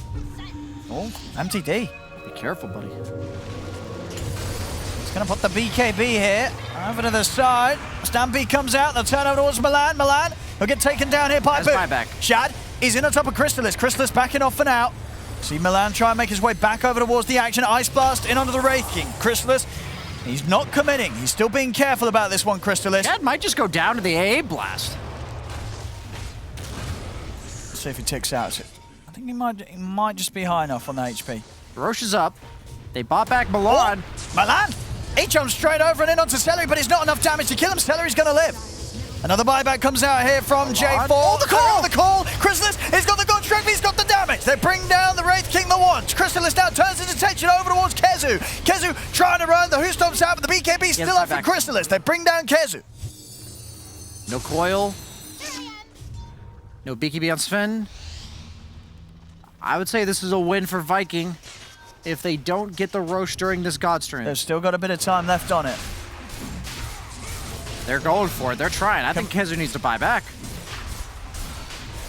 Oh, MTD. Be careful, buddy. He's going to put the BKB here. Over to the side. Stampede comes out. They'll turn over towards Milan. Milan will get taken down here by Boom. Buyback. Shad is in on top of Chrysalis. Chrysalis backing off for now. See Milan try and make his way back over towards the action. Ice Blast in onto the Wraith King. Chrysalis, he's not committing. He's still being careful about this one, Chrysalis. Shad might just go down to the AA blast. Let's see if he ticks out. I think he might just be high enough on the HP. Roche is up. They bought back Milan. Oh, Milan! He jumps straight over and in onto Celery, but it's not enough damage to kill him. Celery's going to live. Another buyback comes out here from J4. Oh, the call! Chrysalis, he's got the good strength, he's got the damage. They bring down the Wraith King the once. Chrysalis now turns his attention over towards Kezu. Kezu trying to run, the Who Stomps out, but the BKB's still up for Chrysalis. They bring down Kezu. No coil. No BKB on Sven. I would say this is a win for Viking if they don't get the Roche during this God Stream. They've still got a bit of time left on it. They're going for it. They're trying. I think Kezu needs to buy back.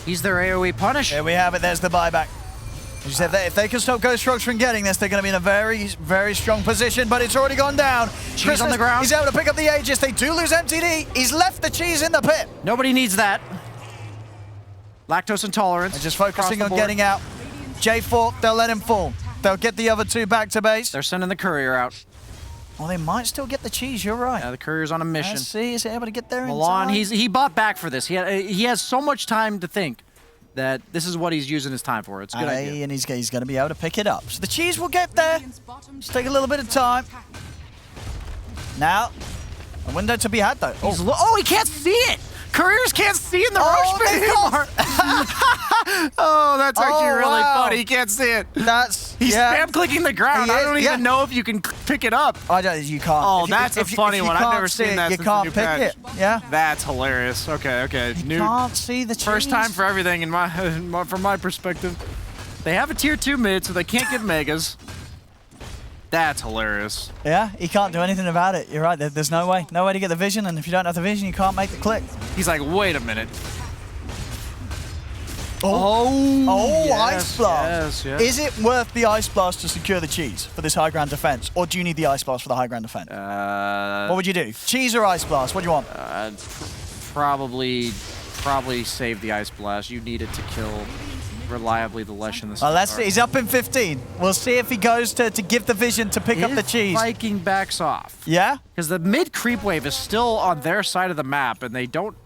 He's their AoE punish. Here we have it. There's the buyback. As you said, if they can stop Ghost Frogs from getting this, they're going to be in a very, very strong position, but it's already gone down. Cheese on the ground. He's able to pick up the Aegis. They do lose MTD. He's left the cheese in the pit. Nobody needs that. Lactose intolerance. They're just focusing on getting out. J4, they'll let him fall. They'll get the other two back to base. They're sending the courier out. Well, they might still get the cheese. You're right. Yeah, the courier's on a mission. Let's see, is he able to get there in Milan, time? he bought back for this. He has so much time to think that this is what he's using his time for. It's a good idea. And he's going to be able to pick it up. So the cheese will get there. Just take a little bit of time. Now, a window to be had, though. Oh, he can't see it! Couriers can't see in the Roche pit anymore. Oh, that's actually really funny. He can't see it. He's spam clicking the ground. I don't even know if you can pick it up. You can't. Oh, that's a funny one. I've never seen that You since the can't new pick patch. it. Yeah. That's hilarious. Okay. You can't see the cheese. First time for everything from my perspective. They have a tier 2 mid, so they can't get megas. That's hilarious. Yeah, he can't do anything about it. You're right. There's no way. No way to get the vision, and if you don't have the vision, you can't make the click. He's like, wait a minute. Oh, yes, Ice Blast. Yes. Is it worth the Ice Blast to secure the cheese for this high ground defense, or do you need the Ice Blast for the high ground defense? What would you do? Cheese or Ice Blast? What do you want? Probably save the Ice Blast. You need it to kill reliably the Lesh in this. Well, let's see. He's up in 15. We'll see if he goes to give the vision to pick up the cheese. Viking backs off. Yeah? Because the mid creep wave is still on their side of the map, and they don't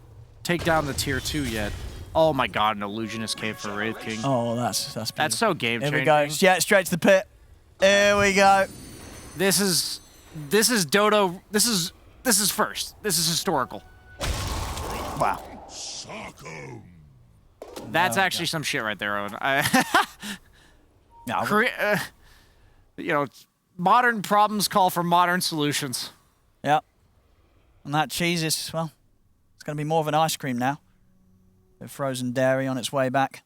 take down the tier 2 yet. Oh my god, an Illusionist cave for Wraith King. Oh, that's beautiful. That's so game changing. Here we go. Yeah, straight to the pit. Here we go. This is Dota. This is first. This is historical. Wow. That's actually some shit right there, Owen. Modern problems call for modern solutions. Yeah. And that cheese is, well, it's going to be more of an ice cream now. With frozen dairy on its way back.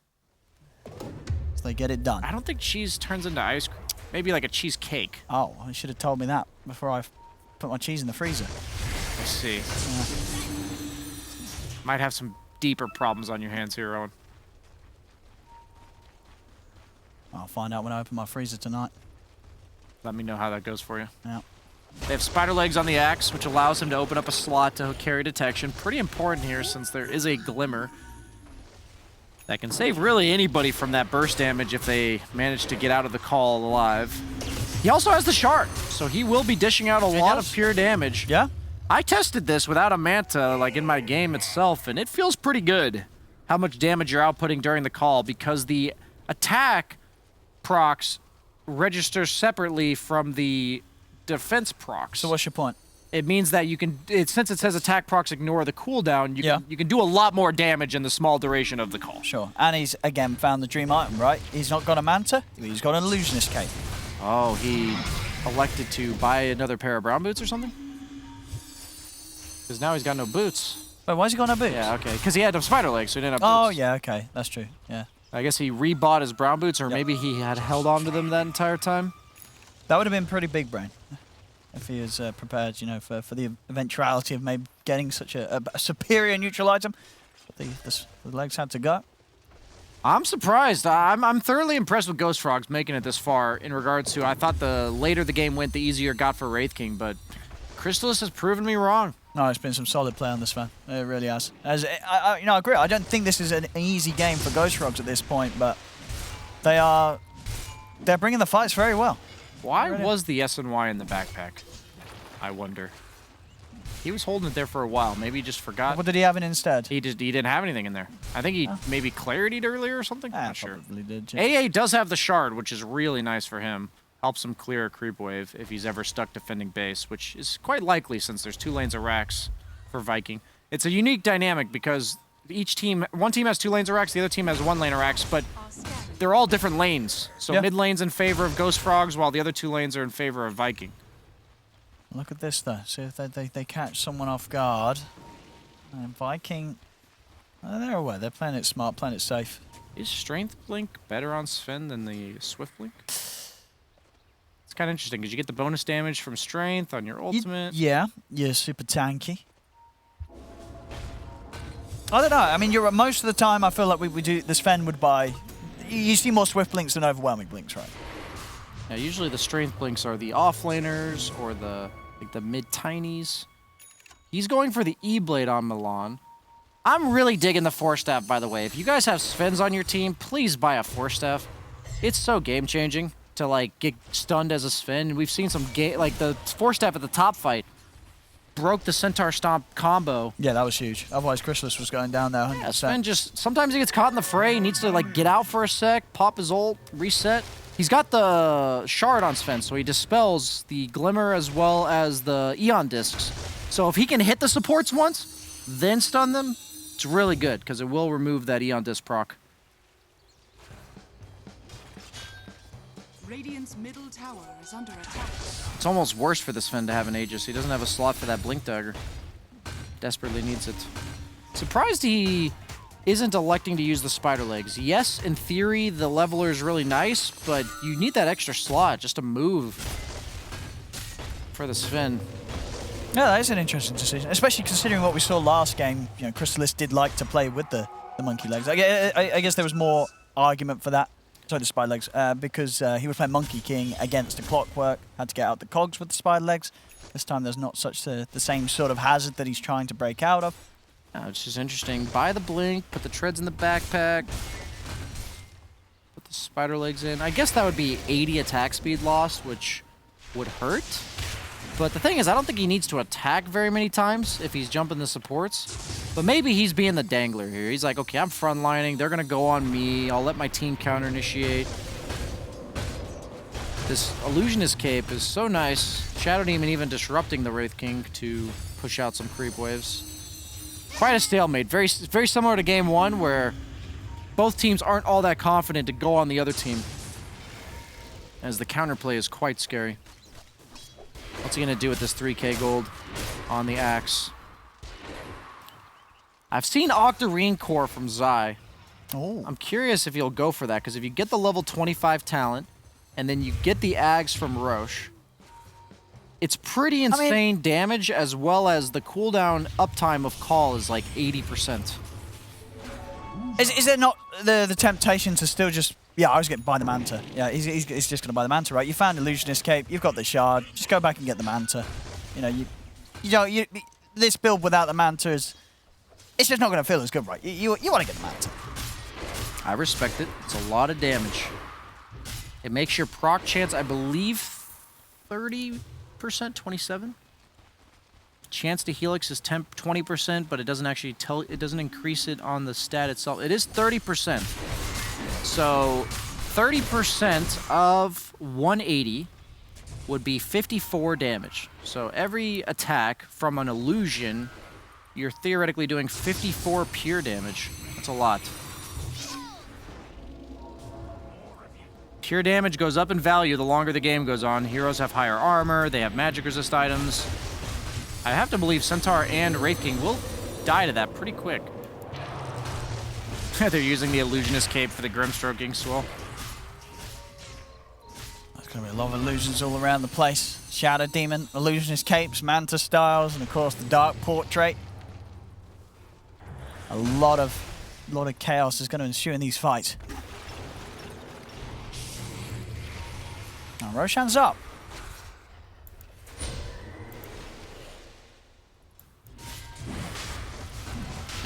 So they get it done. I don't think cheese turns into ice cream. Maybe like a cheesecake. Oh, you should have told me that before I put my cheese in the freezer. Let's see. Yeah. Might have some deeper problems on your hands here, Owen. I'll find out when I open my freezer tonight. Let me know how that goes for you. Yeah. They have spider legs on the axe, which allows him to open up a slot to carry detection. Pretty important here since there is a glimmer that can save really anybody from that burst damage if they manage to get out of the call alive. He also has the shard, so he will be dishing out a lot of pure damage. Yeah? I tested this without a Manta, like in my game itself, and it feels pretty good how much damage you're outputting during the call because the attack procs register separately from the defense procs. So what's your point? It means that you can, since it says attack procs ignore the cooldown, you can do a lot more damage in the small duration of the call. Sure. And he's, again, found the dream item, right? He's not got a Manta, he's got an Illusionist cape. Oh, he elected to buy another pair of brown boots or something? Because now he's got no boots. Wait, why has he got no boots? Yeah, okay. Because he had no spider legs, so he didn't have boots. Oh, yeah, okay. That's true, yeah. I guess he rebought his brown boots, or maybe he had held on to them that entire time. That would have been pretty big brain. If he was prepared, for the eventuality of maybe getting such a superior neutral item. But the legs had to go. I'm surprised. I'm thoroughly impressed with Ghost Frogs making it this far in regards to, I thought the later the game went, the easier it got for Wraith King, but Crystallis has proven me wrong. No, it's been some solid play on this one. It really has. I agree. I don't think this is an easy game for Ghost Frogs at this point, but they're bringing the fights very well. Why was the SNY in the backpack? I wonder. He was holding it there for a while. Maybe he just forgot. What did he have in instead? He didn't have anything in there. I think he maybe clarity'd earlier or something. Not sure. Probably did. Yeah. AA does have the shard, which is really nice for him. Helps him clear a creep wave if he's ever stuck defending base, which is quite likely since there's 2 lanes of racks for Viking. It's a unique dynamic because one team has 2 lanes of racks, the other team has 1 lane of racks, but they're all different lanes. So mid lane's in favor of Ghost Frogs, while the other 2 lanes are in favor of Viking. Look at this, though. See if they catch someone off guard. And Viking, they're aware. They're playing it smart, playing it safe. Is Strength Blink better on Sven than the Swift Blink? It's kind of interesting because you get the bonus damage from Strength on your ultimate. Yeah, super tanky. I don't know. I mean, most of the time I feel like we do. The Sven would buy. You see more Swift Blinks than overwhelming Blinks, right? Yeah, usually the Strength Blinks are the offlaners or the mid tinies. He's going for the E-Blade on Milan. I'm really digging the Force Staff, by the way. If you guys have Svens on your team, please buy a Force Staff. It's so game changing to get stunned as a Sven. We've seen some the Force Staff at the top fight broke the Centaur Stomp combo. Yeah, that was huge. Otherwise, Crystallis was going down there 100%. Yeah, Sven sometimes he gets caught in the fray. He needs to get out for a sec, pop his ult, reset. He's got the shard on Sven, so he dispels the Glimmer as well as the Eon Discs. So if he can hit the supports once, then stun them, it's really good, because it will remove that Eon Disc proc. Radiant's middle tower is under attack. It's almost worse for this Sven to have an Aegis. He doesn't have a slot for that Blink Dagger. Desperately needs it. Surprised he isn't electing to use the spider legs. Yes, in theory, the leveler is really nice, but you need that extra slot just to move for the Sven. Yeah, that is an interesting decision, especially considering what we saw last game. You know, Crystallis did like to play with the monkey legs. I guess there was more argument for that. Sorry, the spider legs, because he was playing Monkey King against the Clockwork, had to get out the cogs with the spider legs. This time there's not such the same sort of hazard that he's trying to break out of. It's just interesting. Buy the Blink, put the treads in the backpack, put the spider legs in. I guess that would be 80 attack speed lost, which would hurt. But the thing is, I don't think he needs to attack very many times if he's jumping the supports. But maybe he's being the dangler here. He's like, okay, I'm frontlining. They're going to go on me. I'll let my team counter-initiate. This Illusionist Cape is so nice. Shadow Demon even disrupting the Wraith King to push out some creep waves. Quite a stalemate. Very similar to game one, where both teams aren't all that confident to go on the other team, as the counterplay is quite scary. What's he going to do with this 3k gold on the axe? I've seen Octarine Core from Zai. Oh. I'm curious if he'll go for that, because if you get the level 25 talent, and then you get the Ags from Roche, it's pretty insane damage, as well as the cooldown uptime of Call is like 80%. Is there not the temptation to still just... Yeah, I was going to buy the Manta. Yeah, he's just going to buy the Manta, right? You found Illusionist Cape, you've got the Shard, just go back and get the Manta. You know, this build without the Manta is... It's just not going to feel as good, right? You want to get the Manta. I respect it. It's a lot of damage. It makes your proc chance, I believe, 30%, 27%. Chance to Helix is 20%, but it doesn't actually it doesn't increase it on the stat itself. It is 30%. So 30% of 180 would be 54 damage. So every attack from an illusion, you're theoretically doing 54 pure damage. That's a lot. Pure damage goes up in value the longer the game goes on. Heroes have higher armor, they have magic resist items. I have to believe Centaur and Wraith King will die to that pretty quick. They're using the Illusionist Cape for the Grimstroking Swell. There's going to be a lot of illusions all around the place. Shadow Demon, Illusionist Capes, Manta Styles, and of course the Dark Portrait. A lot of chaos is going to ensue in these fights. Now Roshan's up.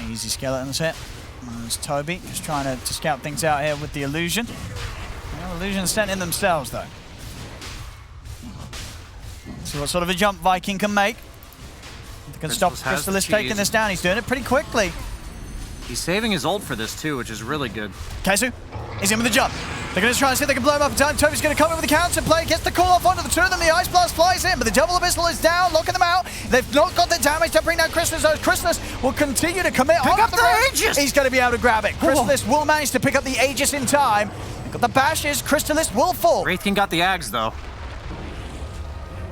Easy skeletons hit. There's Toby just trying to scout things out here with the illusion. Well, illusions sent in themselves though. See what sort of a jump Viking can make. They can stop Crystallis taking this down. He's doing it pretty quickly. He's saving his ult for this too, which is really good. Kezu is in with the jump. They're going to try and see if they can blow him up in time. Toby's going to come in with the counter play, gets the call off onto the two of them. The Ice Blast flies in, but the Double Abyssal is down, locking them out. They've not got the damage to bring down Crystallis. So Crystallis will continue to commit. Pick up the Aegis! He's going to be able to grab it. Crystallis will manage to pick up the Aegis in time. They've got the bashes. Crystallis will fall. Wraith King got the Ags though.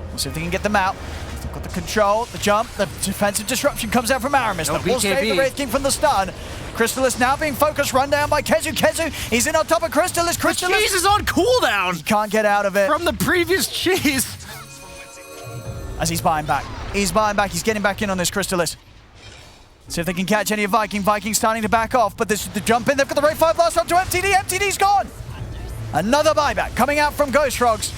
We'll see if they can get them out. They've got the control, the jump, the defensive disruption comes out from Aramis. No Will save the Wraith King from the stun. Crystallis now being focused, run down by Kezu. Kezu, he's in on top of Crystallis. The cheese is on cooldown! He can't get out of it. From the previous cheese! As he's buying back. He's buying back. He's getting back in on this Crystallis. See if they can catch any of Viking. Viking's starting to back off, but this is the jump in. They've got the Ray 5 blast up to MTD. MTD's gone! Another buyback coming out from Ghost Frogs.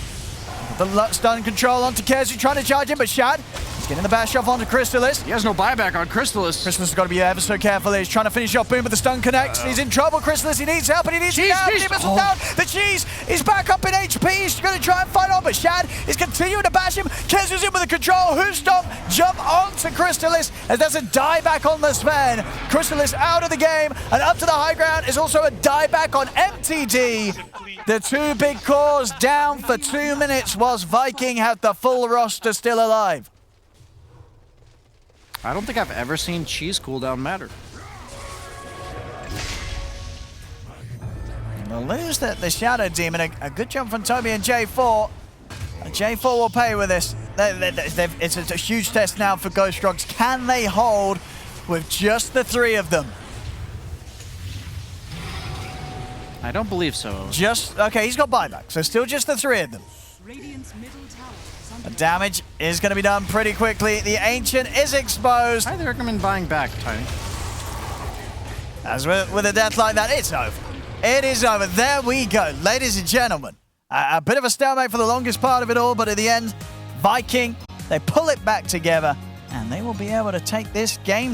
The stun control onto Kezu, trying to charge him, but Shad is getting the bash off onto Crystallis. He has no buyback on Crystallis. Crystallis has got to be ever so careful. He's trying to finish off Boom, but the stun connects. He's in trouble, Crystallis. He needs help, and he needs to down. Down. The cheese is back up in HP. He's going to try and fight on, but Shad is continuing to bash him. Kezu's in with the control. Who's stop? Jump onto Crystallis, as there's a dieback on the Sven. Crystallis out of the game, and up to the high ground is also a dieback on MTD. The two big cores down for 2 minutes, whilst Viking had the full roster still alive. I don't think I've ever seen cheese cooldown matter. They'll lose the Shadow Demon. A good jump from Toby and J4. J4 will pay with this. It's a huge test now for Ghost Drugs. Can they hold with just the 3 of them? I don't believe so. Okay, he's got buyback, so still just the 3 of them. Radiant's middle tower is under The damage is going to be done pretty quickly. The Ancient is exposed. I recommend buying back, Tiny. As with a death like that, it's over. It is over. There we go, ladies and gentlemen. A bit of a stalemate for the longest part of it all, but at the end, Viking, they pull it back together, and they will be able to take this game